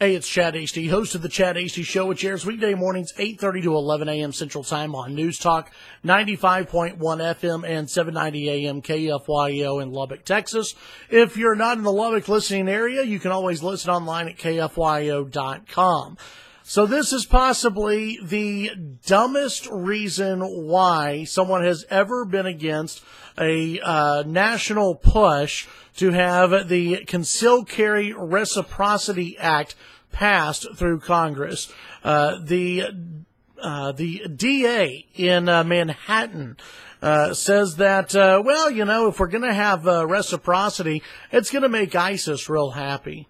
Hey, it's Chad Hasty, host of the Chad Hasty Show, which airs weekday mornings 8:30 to 11 a.m. Central Time on News Talk 95.1 FM and 790 AM KFYO in Lubbock, Texas. If you're not in the Lubbock listening area, you can always listen online at KFYO.com. So this is possibly the dumbest reason why someone has ever been against a national push to have the Concealed Carry Reciprocity Act passed through Congress. The DA in Manhattan says that, if we're going to have reciprocity, it's going to make ISIS real happy.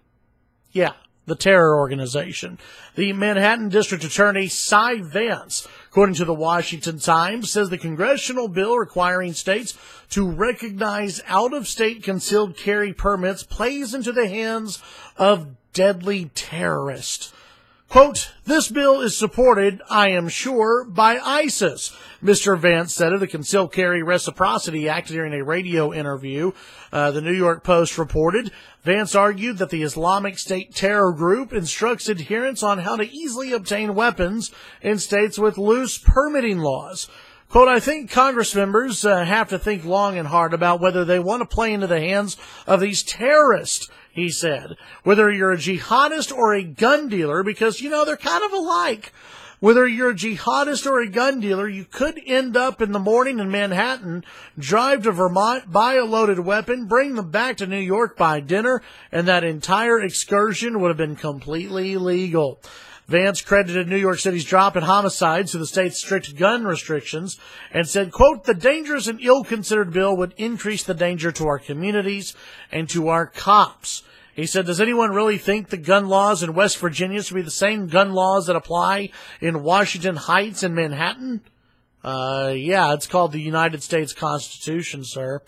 Yeah. The terror organization. The Manhattan District Attorney, Cy Vance, according to the Washington Times, says the congressional bill requiring states to recognize out-of-state concealed carry permits plays into the hands of deadly terrorists. Quote, this bill is supported, I am sure, by ISIS, Mr. Vance said of the Concealed Carry Reciprocity Act during a radio interview. The New York Post reported. Vance argued that the Islamic State terror group instructs adherents on how to easily obtain weapons in states with loose permitting laws. Quote, I think Congress members have to think long and hard about whether they want to play into the hands of these terrorists, he said. Whether you're a jihadist or a gun dealer, because, they're kind of alike. Whether you're a jihadist or a gun dealer, you could end up in the morning in Manhattan, drive to Vermont, buy a loaded weapon, bring them back to New York by dinner, and that entire excursion would have been completely legal. Vance credited New York City's drop in homicides to the state's strict gun restrictions and said, quote, the dangerous and ill-considered bill would increase the danger to our communities and to our cops. He said, does anyone really think the gun laws in West Virginia should be the same gun laws that apply in Washington Heights and Manhattan? It's called the United States Constitution, sir.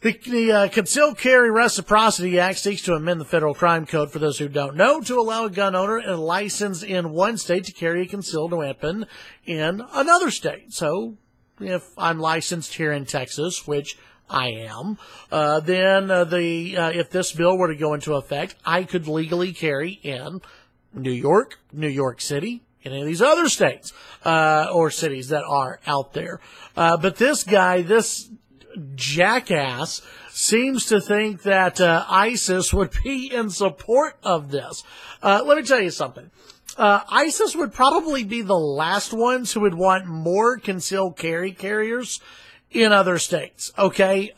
The Concealed Carry Reciprocity Act seeks to amend the federal crime code, for those who don't know, to allow a gun owner a license in one state to carry a concealed weapon in another state. So if I'm licensed here in Texas, which I am, then if this bill were to go into effect, I could legally carry in New York, New York City, any of these other states or cities that are out there. But this guy, this jackass, seems to think that ISIS would be in support of this. Let me tell you something. ISIS would probably be the last ones who would want more concealed carry carriers in other states, okay?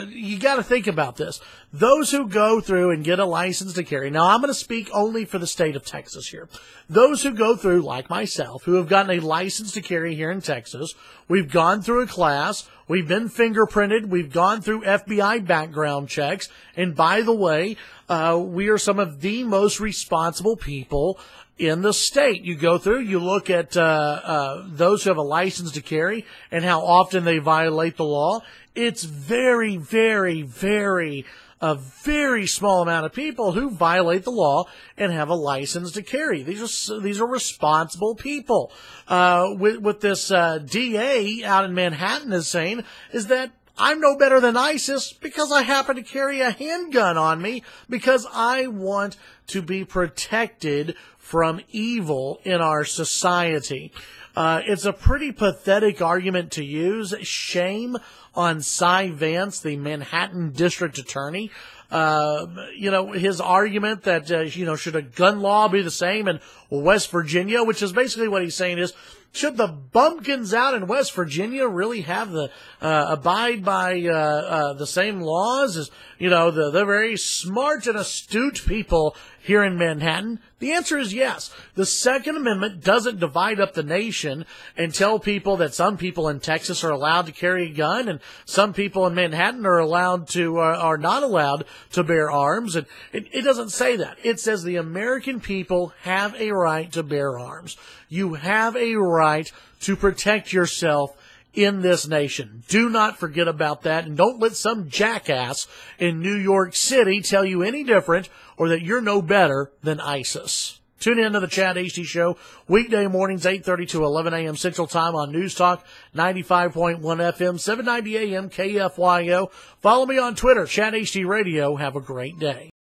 You got to think about this. Those who go through and get a license to carry, now I'm going to speak only for the state of Texas here. Those who go through, like myself, who have gotten a license to carry here in Texas, we've gone through a class, we've been fingerprinted, we've gone through FBI background checks, and by the way, we are some of the most responsible people in the state. You go through, you look at those who have a license to carry and how often they violate the law. It's very, very, a very small amount of people who violate the law and have a license to carry. These are responsible people. What this DA out in Manhattan is saying is that I'm no better than ISIS because I happen to carry a handgun on me because I want to be protected from evil in our society. It's a pretty pathetic argument to use. Shame on Cy Vance, the Manhattan District Attorney. His argument that, should a gun law be the same in West Virginia, which is basically what he's saying is, should the bumpkins out in West Virginia really have the abide by the same laws as the very smart and astute people here in Manhattan? The answer is yes. The Second Amendment doesn't divide up the nation and tell people that some people in Texas are allowed to carry a gun and some people in Manhattan are not allowed to bear arms. And it doesn't say that. It says the American people have a right to bear arms. You have a right to protect yourself in this nation. Do not forget about that, and don't let some jackass in New York City tell you any different or that you're no better than ISIS. Tune in to the Chad Hasty Show, weekday mornings, 8:30 to 11 a.m. Central Time on News Talk 95.1 FM, 790 AM KFYO. Follow me on Twitter, Chad Hasty Radio. Have a great day.